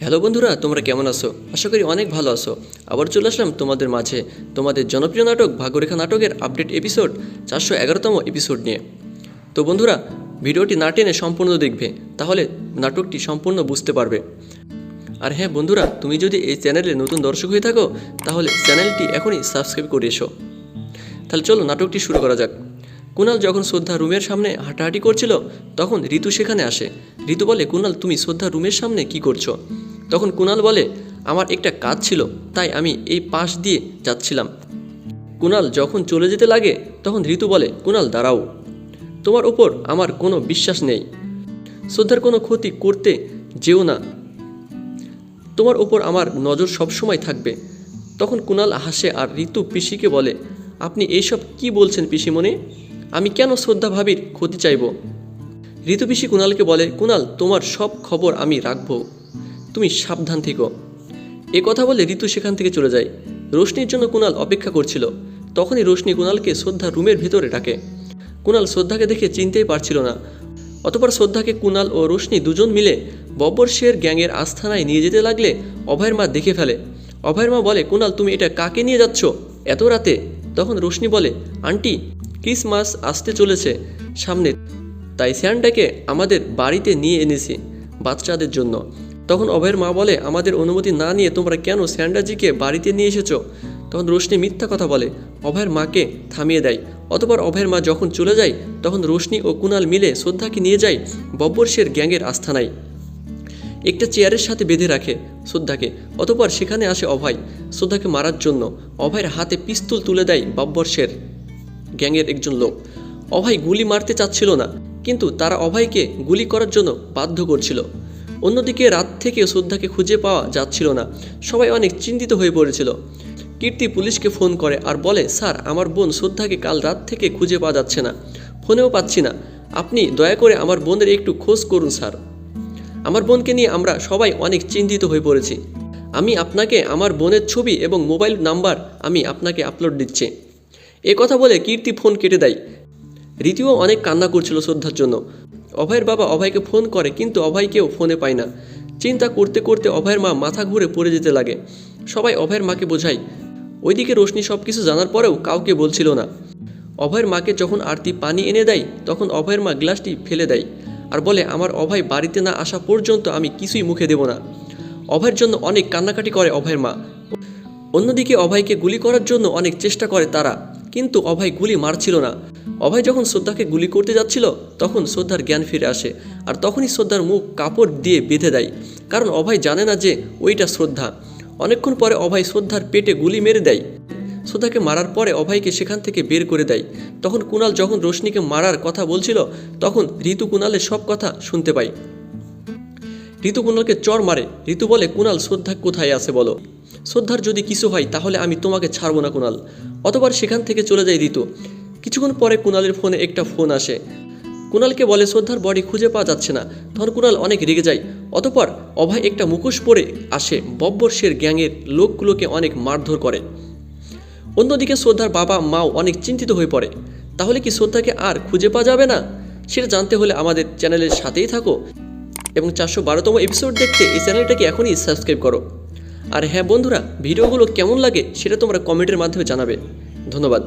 Hello বন্ধুরা, তোমরা কেমন আছো? আশা করি অনেক ভালো আছো। আবার চলে আসলাম তোমাদের মাঝে তোমাদের জনপ্রিয় নাটক ভাগ্যরেখা নাটকের আপডেট এপিসোড 411তম এপিসোড নিয়ে। তো বন্ধুরা, ভিডিওটি না টেনে সম্পূর্ণ দেখবে, তাহলে নাটকটি সম্পূর্ণ বুঝতে পারবে। আর হ্যাঁ বন্ধুরা, তুমি যদি এই চ্যানেলে নতুন দর্শক হয়ে থাকো তাহলে চ্যানেলটি এখনই সাবস্ক্রাইব করে এসো। তাহলে চলো নাটকটি শুরু করা যাক। কুণাল যখন শ্রদ্ধা রুমের সামনে হাঁটাহাঁটি করছিল তখন ঋতু সেখানে আসে। ঋতু বলে, কুণাল তুমি শ্রদ্ধা রুমের সামনে কি করছো? তখন কুণাল বলে, আমার একটা কাজ ছিল, তাই আমি এই পাশ দিয়ে যাচ্ছিলাম। কুণাল যখন চলে যেতে লাগে তখন ঋতু বলে, কুণাল দাঁড়াও, তোমার ওপর আমার কোনো বিশ্বাস নেই, শ্রদ্ধার কোনো ক্ষতি করতে যেও না, তোমার ওপর আমার নজর সবসময় থাকবে। তখন কুণাল হাসে আর ঋতু পিসিকে বলে, আপনি এইসব কি বলছেন পিসিমণি? আমি কেন শ্রদ্ধা ভাবির ক্ষতি চাইব? ঋতু পিসি কুণালকে বলে, কুণাল তোমার সব খবর আমি রাখবো, তুমি সাবধান থেকো। এ কথা বলে ঋতু সেখান থেকে চলে যায়। রোশনির জন্য কুণাল অপেক্ষা করছিল। তখনই রোশনি কুণালকে শ্রদ্ধা রুমের ভেতরে ডাকে। কুণাল শ্রদ্ধাকে দেখে চিনতেই পারছিল না। অতঃপর শ্রদ্ধাকে কুণাল ও রোশনি দুজন মিলে বব্বর শের গ্যাংয়ের আস্থানায় নিয়ে যেতে লাগলে অভয়ের মা দেখে ফেলে। অভয়ের মা বলে, কুণাল তুমি এটা কাকে নিয়ে যাচ্ছ এত রাতে? তখন রোশনি বলে, আন্টি, ক্রিসমাস আসতে চলেছে সামনে, তাই স্যান্টাকে আমাদের বাড়িতে নিয়ে এনেছি বাচ্চাদের জন্য। তখন অভয়ের মা বলে, আমাদের অনুমতি না নিয়ে তোমরা কেন স্যান্টাজিকে বাড়িতে নিয়ে এসেছো? তখন রোশনি মিথ্যা কথা বলে অভয়ের মাকে থামিয়ে দেয়। অতঃপর অভয়ের মা যখন চলে যায় তখন রোশনি ও কুণাল মিলে শ্রদ্ধাকে নিয়ে যায় বব্বর শের গ্যাংয়ের আস্থানায়। একটা চেয়ারের সাথে বেঁধে রাখে শ্রদ্ধাকে। অতঃপর সেখানে আসে অভয় শ্রদ্ধাকে মারার জন্য। অভয়ের হাতে পিস্তল তুলে দেয় বব্বর শের গ্যাংয়ের একজন লোক। অভয় গুলি মারতে চাচ্ছিল না, কিন্তু তারা অভয়কে গুলি করার জন্য বাধ্য করছিল। অন্যদিকে রাত থেকে শ্রদ্ধাকে খুঁজে পাওয়া যাচ্ছিল না। সবাই অনেক চিন্তিত হয়ে পড়েছিল। কীর্তি পুলিশকে ফোন করে আর বলে, স্যার, আমার বোন শ্রদ্ধাকে কাল রাত থেকে খুঁজে পাওয়া যাচ্ছে না, ফোনেও পাচ্ছি না, আপনি দয়া করে আমার বোনের একটু খোঁজ করুন স্যার। আমার বোনকে নিয়ে আমরা সবাই অনেক চিন্তিত হয়ে পড়েছি। আমি আপনাকে আমার বোনের ছবি এবং মোবাইল নাম্বার আমি আপনাকে আপলোড দিচ্ছি। এ কথা বলে কীর্তি ফোন কেটে দেয়। রীতিও অনেক কান্না করছিল শ্রদ্ধার জন্য। অভয়ের বাবা অভয়কে ফোন করে, কিন্তু অভয়কেও ফোনে পায় না। চিন্তা করতে করতে অভয়ের মা মাথা ঘুরে পড়ে যেতে লাগে। সবাই অভয়ের মাকে বোঝায়। ওইদিকে রোশনি সব কিছু জানার পরেও কাউকে বলছিল না। অভয়ের মাকে যখন আরতি পানি এনে দেয় তখন অভয়ের মা গ্লাসটি ফেলে দেয় আর বলে, আমার অভয় বাড়িতে না আসা পর্যন্ত আমি কিছুই মুখে দেব না। অভয়ের জন্য অনেক কান্নাকাটি করে অভয়ের মা। অন্যদিকে অভয়কে গুলি করার জন্য অনেক চেষ্টা করে তারা, কিন্তু অভয় গুলি মারছিল না। অভয় যখন শ্রদ্ধাকে গুলি করতে যাচ্ছিল তখন শ্রদ্ধার জ্ঞান ফিরে আসে, আর তখনই শ্রদ্ধার মুখ কাপড় দিয়ে বেঁধে দেয়, কারণ অভয় জানে না যে ওইটা শ্রদ্ধা। অনেকক্ষণ পরে অভয় শ্রদ্ধার পেটে গুলি মেরে দেয়। শ্রদ্ধাকে মারার পরে অভয়কে সেখান থেকে বের করে দেয়। তখন কুণাল যখন রোশনিকে মারার কথা বলছিল তখন ঋতু কুণালের সব কথা শুনতে পায়। ঋতু কুণালকে চর মারে। ঋতু বলে, কুণাল, শ্রদ্ধা কোথায় আছে বলো? শ্রদ্ধার যদি কিছু হয় তাহলে আমি তোমাকে ছাড়বো না কুণাল। অতবার সেখান থেকে চলে যায় ঋতু। কিছুক্ষণ পরে কুণালের ফোনে একটা ফোন আসে। কুণালকে বলে, শ্রদ্ধার বডি খুঁজে পাওয়া যাচ্ছে না। তখন কুণাল অনেক রেগে যায়। অতপর অভয় একটা মুখোশ পরে আসে, বব্বর শের গ্যাংয়ের লোকগুলোকে অনেক মারধর করে। অন্যদিকে শ্রদ্ধার বাবা মাও অনেক চিন্তিত হয়ে পড়ে। তাহলে কি শ্রদ্ধাকে আর খুঁজে পাওয়া যাবে না? সেটা জানতে হলে আমাদের চ্যানেলের সাথেই থাকো এবং 412তম এপিসোড দেখতে এই চ্যানেলটাকে এখনই সাবস্ক্রাইব করো। আর হ্যাঁ বন্ধুরা, ভিডিওগুলো কেমন লাগে সেটা তোমরা কমেন্টের মাধ্যমে জানাবে। ধন্যবাদ।